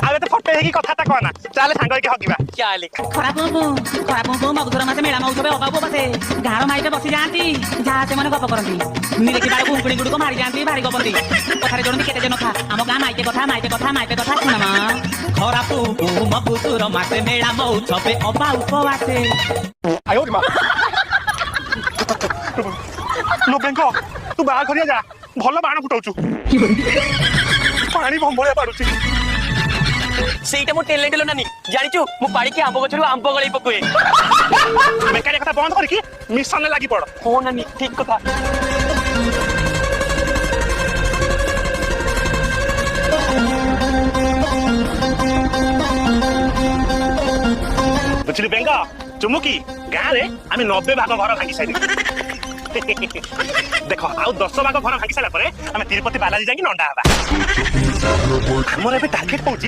आगे तो फटे है कि कथा कहना चले सांग के हगिबा चाले खराब मगधुर मासे मेला मौसमे अभाव बसे गाँव माइटे बसी जाती जहाँ से गप करती देखी बाड़ू कुंकुड़ी गुड़क मारी जाती भारी गपती कथारे जोड़ती केते जन था आम गाँ माइटे कथा शुणमा खराब मगधुर मासे मेला मौसमे अभाव बसे आयो रे मां लो बेंको तू बाहर खरिया जा भलो बाण फुटाउछु पानी बंबळिया पाडुची ସେଇଟା ମୋ ଟ୍ୟାଲେଣ୍ଟ लो नानी ଜାଣିଛୁ ମୁଁ ପାଳିକି ଆମ୍ବ ଗଛରୁ ଆମ୍ବ ଗଳେଇ ପକୁଏ ବେକାରିଆ କଥା ବନ୍ଦ କରିକି ମିଶନ ରେ ଲାଗି ପଡ ହଁ ନାନି ଠିକ କଥା बुझली बेंगा चुमुकी गाँ रे आमे 90 भाग घर भांगी साइली देखो आउ 10 भाग घर भांगी साला परे आमे तिरुपति बालाजी जाकी नंडा हबा हमर एबे टार्गेट पहुंची